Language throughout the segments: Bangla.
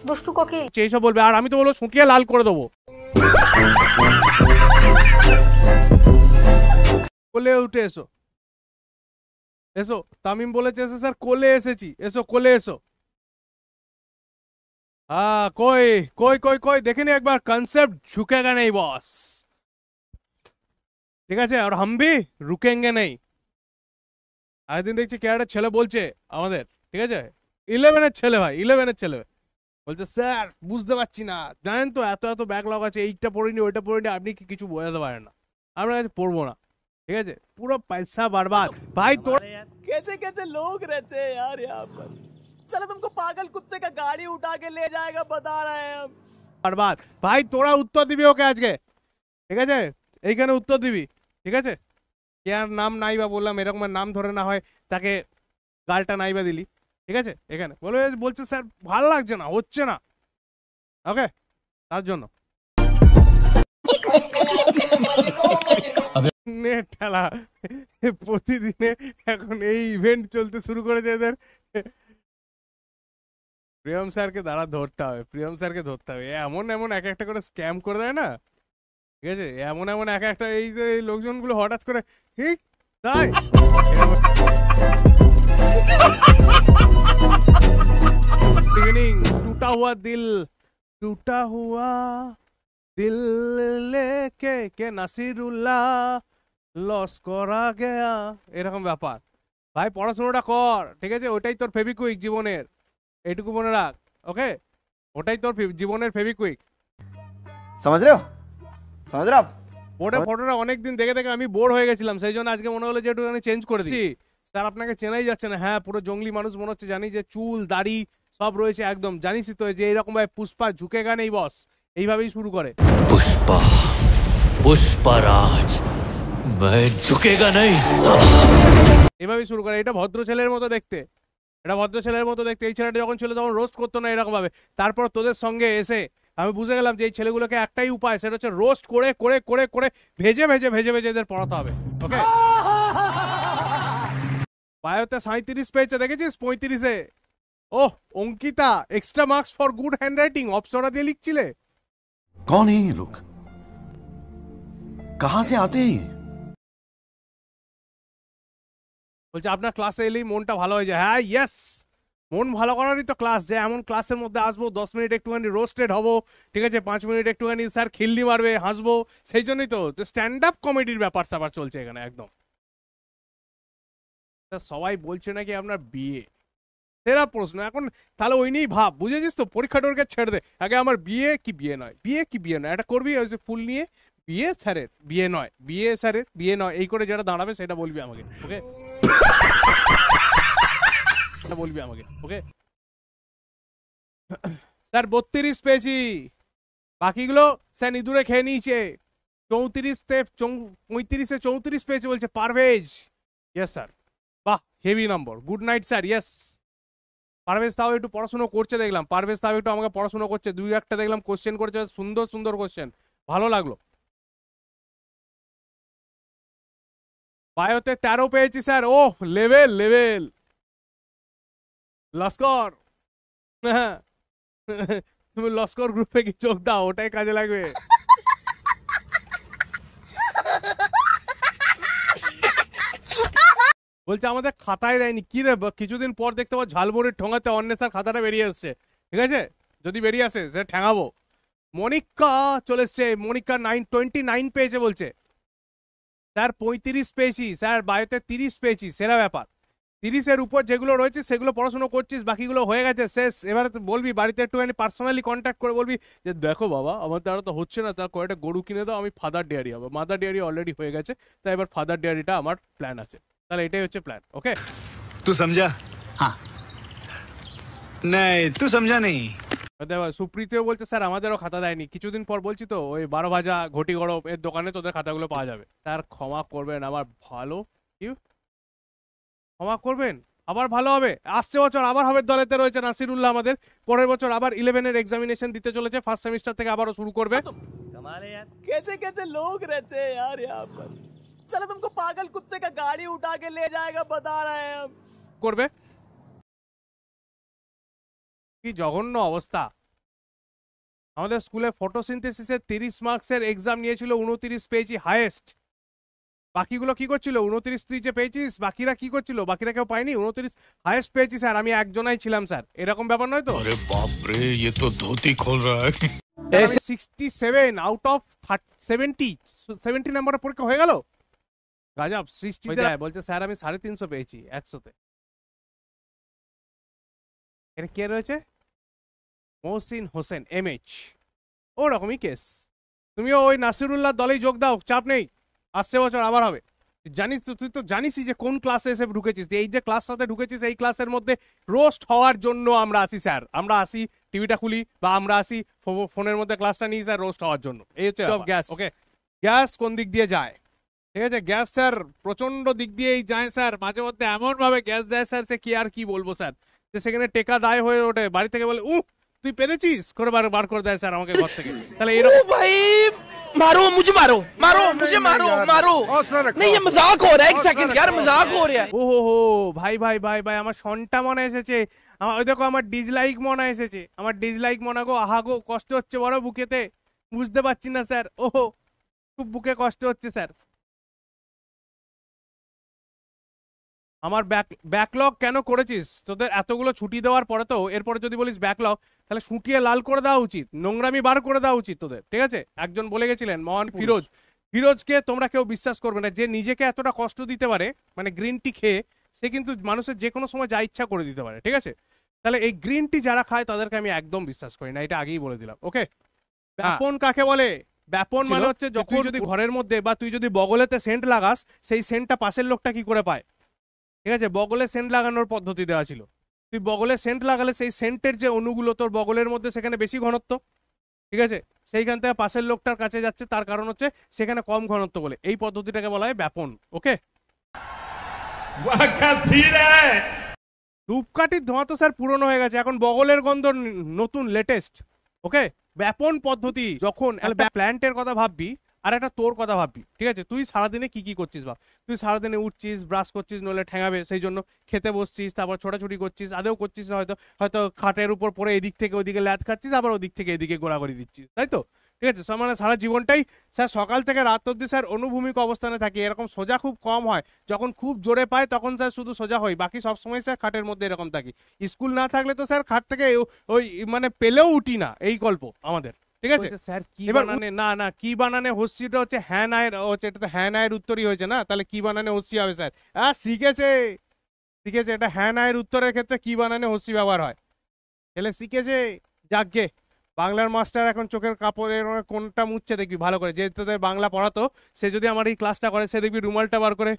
দুষ্টু কোকিল এইসব বলবে, আর আমি তো বলবো শুকিয়ে লাল করে দেবো। কোলে উঠে এসো, এসো। তামিম বলেছে এসো স্যার, কোলে এসেছি, এসো কোলে এসো। हाँ कोई कोई कोई कोई देखे नहीं एक बार, कंसेप्ट झुकेगा नहीं बॉस, ঠিক আছে? আর हम भी रुकेंगे नहीं। একদিন দেখছি কে একটা ছেলে বলছে আমাদের, ঠিক আছে, 11-এর ছেলে ভাই, 11-এর ছেলে বলছে স্যার বুঝতে পারছি না, জানেন তো এত এত ব্যাকলগ আছে, এইটা পড়িনি ওইটা পড়িনি, আপনি কি কিছু বোঝাতে পারেন না, আমরা কাছে পড়বো না, ঠিক আছে? পুরো পয়সা बर्बाद भाई। তোর कैसे कैसे लोग रहते हैं यार यहाँ पर, साला तुमको पागल कुत्ते का गाड़ी उठा के ले जाएगा बता रहे हैं हम। बर्बाद ভাই, তোরা উত্তর দিবি ওকে আজকে, ঠিক আছে? এইখানে উত্তর দিবি, ঠিক আছে? কেয়ার নাম নাইবা বললাম, এরকম নাম ধরে না হয় তাকে গালটা নাইবা দিলি, ঠিক আছে? এখানে বলছে স্যার ভালো লাগছে না, হচ্ছে না, ওকে? তার জন্য ঠেলা প্রতিদিনে এখন এই ইভেন্ট চলতে শুরু করেছে এদের। প্রিয়ম স্যারকে দ্বারা ধরতে হবে, প্রিয়ম স্যারকে ধরতে হবে। এমন এমন এক একটা করে স্ক্যাম করে দেয় না, ঠিক আছে? এমন এমন এক একটা, এই যে এই লোকজনগুলো হঠাৎ করে ঠিক তাই बिगिनिंग टूटा हुआ दिल लेके के নাসিরুল্লাহ লস করা গেয়া, এরকম ব্যাপার। ভাই পড়াশোনাটা কর, ঠিক আছে? ওটাই তোর ফেভিকুইক জীবনের, এইটুকু মনে রাখ, ওকে? ওটাই তোর জীবনের ফেভিকুইক, समझ रहे हो, समझ रहे हो आप? বোর্ডে ফটোটা অনেকদিন দেখে দেখে আমি বোর হয়ে গেছিলাম, সেই জন্য আজকে মনে হলো যে একটু চেঞ্জ করে দিচ্ছি। স্যার আপনাকে চেনাই যাচ্ছে না। হ্যাঁ পুরো জঙ্গলি মানুষ মনে হচ্ছে, জানি যে চুল দাড়ি সব রয়েছে একদম, জানিসই তো যে এইরকম ভাবে পুষ্পা ঝুঁকেগা নেই বস, এইভাবেই শুরু করে पुष्पा पुष्पराज मैं झुकेगा नहीं साला, এভাবেই শুরু করে। এটা ভদ্র ছেলের মতো দেখতে, এটা ভদ্র ছেলের মতো দেখতে। এই ছেলেটা যখন ছিল তখন রোস্ট করতো না এরকম ভাবে, তারপর তোদের সঙ্গে এসে আমি বুঝে গেলাম যে এই ছেলেগুলোকে একটাই উপায়, সেটা হচ্ছে রোস্ট করে করে করে করে ভেজে ভেজে ভেজে ভেজে এদের পড়াতে হবে, ওকে? বায়োতে 37 পেয়েছে দেখেছিস, 35-এ। ওহ Ankita, extra marks for good handwriting, Apsara দিয়ে লিখছিলে। कौन है ये लोग, कहां से आते हैं ये? বলছে আপনার ক্লাসে এলেই মনটা ভালো হয়ে যায়। হ্যাঁ ইয়েস, মন ভালো করারই তো ক্লাস, যে এমন ক্লাসের মধ্যে আসবো 10 মিনিট একটুখানি রোস্টেড হবো, ঠিক আছে? 5 মিনিট একটুখানি স্যার খিল্লি মারবে, হাসবো, সেই জন্যই তো স্ট্যান্ড আপ কমেডির ব্যাপার স্যাপার চলছে এখানে একদম। সবাই বলছে নাকি আপনার বিয়ে, সেরা প্রশ্ন এখন। তাহলে ওই নিয়েই ভাব, বুঝেছিস তো? পরীক্ষা টরীক্ষা ছেড়ে দে, আগে আমার বিয়ে কি বিয়ে নয়, বিয়ে কি বিয়ে নয়, এটা করবি ওই যে ফুল নিয়ে, বিয়ে স্যারের বিয়ে নয়, বিয়ে স্যারের বিয়ে নয়, এই করে যেটা দাঁড়াবে সেটা বলবি আমাকে, ওকে? বলবি আমাকে, ওকে? স্যার 32 পেয়েছি, বাকিগুলো স্যার ইঁদুরে খেয়ে নিয়েছে। 35-এ 34 পেয়েছে বলছে পারভেজ। ইয়েস স্যার, বাহ heavy number, good night sir. Yes Parvez তাও একটু পড়াশোনা করছে দেখলাম, পারভেজ তাও একটু আমাকে পড়াশোনা করছে, দুই একটা দেখলাম কোশ্চেন করেছে, সুন্দর সুন্দর কোশ্চেন, ভালো লাগলো। বায়োতে 13 পেয়েছি স্যার। ওহ লেভেল লেভেল, লস্কর। হ্যাঁ তুমি লস্কর গ্রুপে কি চোখ দাও, ওটাই কাজে লাগবে। বলছে আমাদের খাতায় দেয়নি, কি রে? কিছুদিন পর দেখতে পাবো ঝালমুড়ির ঠোঙাতে অন্বেষার খাতাটা বেরিয়ে আসছে, ঠিক আছে? যদি বেরিয়ে আসে সে ঠেঙাবো। মনিকা চলে এসছে, মনিকা 29 পেয়েছে বলছে। স্যার 35 পেয়েছি স্যার, বায়োতে 30 পেয়েছি, সেরা ব্যাপার। 30-এর উপর যেগুলো রয়েছে সেগুলো পড়াশোনা করছিস, বাকিগুলো হয়ে গেছে শেষ। এবার বলবি বাড়িতে একটুখানি পার্সোনালি কন্ট্যাক্ট করে বলবি যে দেখো বাবা আমার দ্বারা তো হচ্ছে না, তা কয়েকটা গরু কিনে দাও, আমি ফাদার ডেয়ারি হবে। মাদার ডেয়ারি অলরেডি হয়ে গেছে, তাই এবার ফাদার ডেয়ারিটা আমার প্ল্যান আছে। তাহলে এটাই হচ্ছে প্ল্যান, ওকে? तू समझा? हाँ नहीं तू समझा नहीं। সুপ্রীতিও বলছে স্যার আমাদেরও খাতা দেয়নি, কিছুদিন পর বলছি তো ওই 12 ভাজা ঘটি গরম এর দোকানে তোদের খাতাগুলো পাওয়া যাবে। স্যার ক্ষমা করবেন আমার ভালো, কি ক্ষমা করবেন, আবার ভালো হবে। আসছে বছর আবার হবে, দলেতে রয়েছে নাসিরুল্লাহ আমাদের, পরের বছর আবার 11-এর এক্সামিনেশন দিতে চলেছে, ফার্স্ট সেমিস্টার থেকে আবারও শুরু করবে। कमाल है यार, कैसे कैसे लोग रहते हैं यार यहाँ पर, साला तुमको पागल कुत्ते का गाड़ी उठा के ले जाएगा बता रहे हैं हम। করবে কি জঘন্য অবস্থা, আমাদের স্কুলে ফটোসিনথেসিসের 30 মার্কসের এক্সাম নিয়েছিল, 29 পেয়েছি হাইয়েস্ট। বাকিগুলো কি করছিল? 29 তুই যে পেয়েছিস, বাকিরা কি করছিল? বাকিরা কেউ পায়নি। 29 হাইয়েস্ট পেয়েছি স্যার, আমি একজনাই ছিলাম স্যার। এরকম ব্যাপার নয় তো? अरे बाप रे, ये तो धोती खोल रहा है। 67 আউট অফ 70 নাম্বারের পরীক্ষা হয়ে গেল। গাজব সৃষ্টি বলছে স্যার আমি 350 পেয়েছি 100-তে। এটা কে রয়েছে? মহসিন হোসেন MH। ওরকমই কেস। তুমিও ওই নাসিরুল্লাহ দলেই যোগ দাও, চাপ নেই, আসছে বছর আবার হবে। জানিস তো, তুই তো জানিসই যে কোন ক্লাসে এসে ঢুকেছিস। এই যে ক্লাসটাতে ঢুকেছিস, এই ক্লাসের মধ্যে রোস্ট হওয়ার জন্য আমরা আসি স্যার। আমরা আসি, টিভিটা খুলি বা আমরা আসি ফোনের মধ্যে ক্লাসটা নিই স্যার, রোস্ট হওয়ার জন্য। এই হচ্ছে গ্যাস। ওকে, গ্যাস কোন দিক দিয়ে যায়? ঠিক আছে, গ্যাস স্যার প্রচন্ড দিক দিয়েই যায় স্যার। মাঝে মধ্যে এমন ভাবে গ্যাস যায় স্যার, সে কি আর কি বলবো স্যার, যে সেখানে টেকা দায় হয়ে ওঠে। বাড়ি থেকে বলে তুই পেরেছিস করে বার করে দেয় স্যার আমাকে ঘর থেকে। তাহলে এরকম भाई मारो मुझे, मारो मारो मुझे, मारो मारो। नहीं ये मजाक हो रहा है, एक सेकंड यार, मजाक हो रहा है। ও হো ভাই ভাই ভাই ভাই, আমার সনটা মনে এসেছে। ওই দেখো আমার ডিসলাইক মনে এসেছে, আমার ডিসলাইক মনে গো। আহা গো, কষ্ট হচ্ছে বড় বুকেতে, বুঝতে পারছি না স্যার। ওহো, খুব বুকে কষ্ট হচ্ছে স্যার। আমার ব্যাকলগ কেন করেছিস? তোদের এতগুলো ছুটি দেওয়ার পরে তো এরপরে যদি বলিস ব্যাকলগ, তাহলে শুটিয়ে লাল করে দেওয়া উচিত, নোংরামি বার করে দেওয়া উচিত তোদের। ঠিক আছে, একজন বলে গেছিলেন মহান ফিরোজকে তোমরা কেউ বিশ্বাস করবে না, যে নিজেকে এতটা কষ্ট দিতে পারে, মানে গ্রিন টি খেয়ে, সে কিন্তু মানুষের যে কোনো সময় যা ইচ্ছা করে দিতে পারে। ঠিক আছে, তাহলে এই গ্রিন টি যারা খায় তাদেরকে আমি একদম বিশ্বাস করি না, এটা আগেই বলে দিলাম। ওকে, ব্যাপন কাকে বলে? ব্যাপন মানে হচ্ছে যখন যদি ঘরের মধ্যে বা তুই যদি বগলেতে সেন্ট লাগাস, সেই সেন্টটা পাশের লোকটা কি করে পায়? ঠিক আছে, বগলে সেন্ট লাগানোর পদ্ধতি দেওয়া ছিল। তুই বগলে সেন্ট লাগালে সেই সেন্টের যে অণুগুলো তোর বগলের মধ্যে, সেখানে বেশি ঘনত্ব। ঠিক আছে, সেইখান থেকে পাশের লোকটার কাছে যাচ্ছে, তার কারণ হচ্ছে সেখানে কম ঘনত্ব বলে। এই পদ্ধতিটাকে বলা হয় ব্যাপন। ওকে, ধূপকাঠির ধোঁয়া তো স্যার পুরনো হয়ে গেছে, এখন বগলের গন্ধ নতুন লেটেস্ট। ওকে, ব্যাপন পদ্ধতি যখন প্ল্যান্টের কথা ভাববি আর একটা তোর কথা ভাববি। ঠিক আছে, তুই সারাদিনে কি কি করছিস ভাব। তুই সারাদিনে উঠছিস, ব্রাশ করছিস, নইলে ঠ্যাঙাবে সেই জন্য, খেতে বসছিস, তারপর ছোটাছুটি করছিস, আদেও করছিস না হয়তো, হয়তো খাটের উপর পরে এদিক থেকে ওদিকে ল্যাচ খাচ্ছিস, আবার ওদিক থেকে এদিকে গোড়াগড়ি দিচ্ছিস, তাই তো? ঠিক আছে, মানে সারা জীবনটাই স্যার সকাল থেকে রাত অব্দি স্যার অনুভূমিক অবস্থানে থাকি। এরকম সোজা খুব কম হয়, যখন খুব জোরে পায় তখন স্যার শুধু সোজা হয়, বাকি সবসময় স্যার খাটের মধ্যে এরকম থাকি। স্কুল না থাকলে তো স্যার খাট থেকে ওই মানে পেলেও উঠি না, এই গল্প আমাদের। ঠিক আছে স্যার, কি বানানে না কি বানানে হস্যিটা হচ্ছে হ্যাঁ নায়ের, হচ্ছে এটা তো হ্যাঁ নায়ের উত্তরই হয়েছে না, তাহলে কি বানানে হস্যি হবে স্যার? শিখেছে, এটা হ্যাঁ নায়ের উত্তরের ক্ষেত্রে কি বানানে হস্যি ব্যবহার হয়, ছেলে শিখেছে। যাকগে, বাংলার মাস্টার এখন চোখের কাপড়ের কোনটা মুছছে দেখবি ভালো করে, যে তোদের বাংলা পড়াতো, সে যদি আমার এই ক্লাসটা করে, সে দেখবি রুমালটা বার করে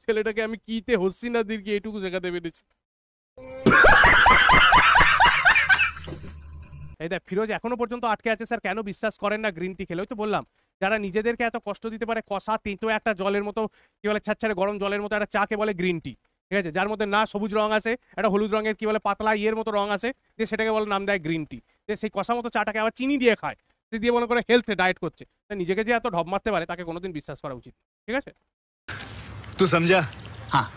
ছেলেটাকে আমি কিতে হস্যি না দীর্ঘ এটুকু শেখাতে পেরেছি। এই দেখ, ফিরোজ এখনো পর্যন্ত আটকে আছে স্যার, কেন বিশ্বাস করেন না গ্রিন টি খেলে? ওই তো বললাম, যারা নিজেদেরকে এত কষ্ট দিতে পারে, কষা তেঁতো একটা জলের মতো, কি বলে ছাড়ছাড়ে গরম জলের মতো একটা চাকে বলে গ্রিন টি। ঠিক আছে, যার মধ্যে না সবুজ রং আছে, একটা হলুদ রঙের কি বলে পাতলা ইয়ের মতো রং আছে, যে সেটাকে বলে নাম দেয় গ্রিন টি। যে সেই কষা মতো চাটাকে আবার চিনি দিয়ে খায়, সে দিয়ে মনে করে হেলথে ডায়েট করছে। নিজেকে যে এত ঢপ মারতে পারে, তাকে কোনোদিন বিশ্বাস করা উচিত। ঠিক আছে, तू समझा? हाँ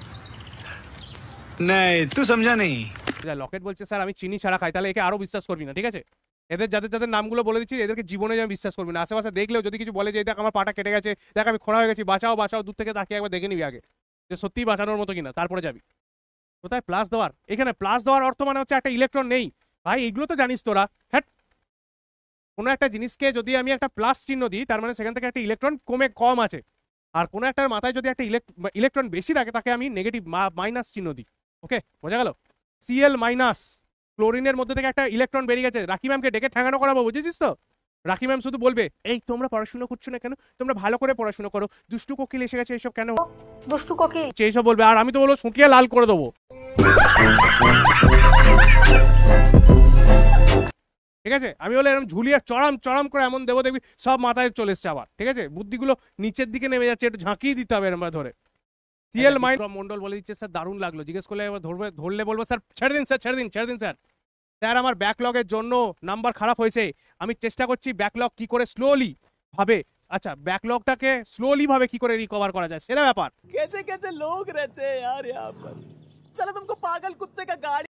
नहीं, तू समझा नहीं। লকেট বলছে স্যার আমি চিনি ছাড়া খাই, তাহলে একে আরো বিশ্বাস করবি না। ঠিক আছে, এদের যাদের যাদের নামগুলো বলে দিচ্ছি, এদেরকে জীবনে আমি বিশ্বাস করবি না। আশেপাশে দেখলেও যদি কিছু বলে যে দেখ আমার পাটা কেটে গেছে, দেখ আমি খোঁড়া হয়ে গেছি, বাঁচাও, দূর থেকে তাকিয়ে একবার দেখে নিবি আগে যে সত্যিই বাঁচানোর মতো কিনা, তারপরে যাবি। কোথায় প্লাস দেওয়ার? এখানে প্লাস দেওয়ার অর্থ মানে হচ্ছে একটা ইলেকট্রন নেই ভাই, এগুলো তো জানিস তোরা। হ্যাঁ, কোনো একটা জিনিসকে যদি আমি একটা প্লাস চিহ্ন দিই, তার মানে সেখান থেকে একটা ইলেকট্রন কম আছে। আর কোনো একটার মাথায় যদি একটা ইলেকট্রন বেশি থাকে, তাকে আমি নেগেটিভ মাইনাস চিহ্ন দিই। ওকে, বোঝা গেল? Cl মাইনাস, ক্লোরিনের মধ্যে থেকে একটা ইলেকট্রন বেরিয়ে গেছে, রাখি ম্যামকে ডেকে ঠ্যাঙানো করাবো, বুঝেছিস তো? রাখি ম্যাম শুধু বলবে, এই তোমরা পড়াশোনা করছো না কেন, তোমরা ভালো করে পড়াশোনা করো, দুষ্টু কোকিল এসে গেছে, এইসব কেন দুষ্টু কোকিল এইসব বলবে। আর আমি তো বলবো শুকিয়ে লাল করে দেবো। ঠিক আছে, আমি বলে এরকম ঝুলিয়ে চড়াম করে এমন দেবো, দেখবি সব মাথায় চলে এসছে আবার। ঠিক আছে, বুদ্ধিগুলো নিচের দিকে নেমে যাচ্ছে, একটু ঝাঁকিয়ে দিতে হবে এরকম ধরে। Cl মাইন মন্ডল বলে দিচ্ছে স্যার দারুণ লাগলো, জিজ্ঞেস করলে এবার ধরলে বলবো স্যার ছেড়ে দিন স্যার। স্যার আমার ব্যাকলগের জন্য নাম্বার খারাপ হয়েছে, আমি চেষ্টা করছি ব্যাকলগ কি করে স্লোলি ভাবে, আচ্ছা ব্যাকলগটাকে স্লোলি ভাবে কি করে রিকভার করা যায় সেটা ব্যাপার। कैसे कैसे लोग रहते हैं यार यहाँ पर। साला तुमको पागल कुत्ते का गाड़ी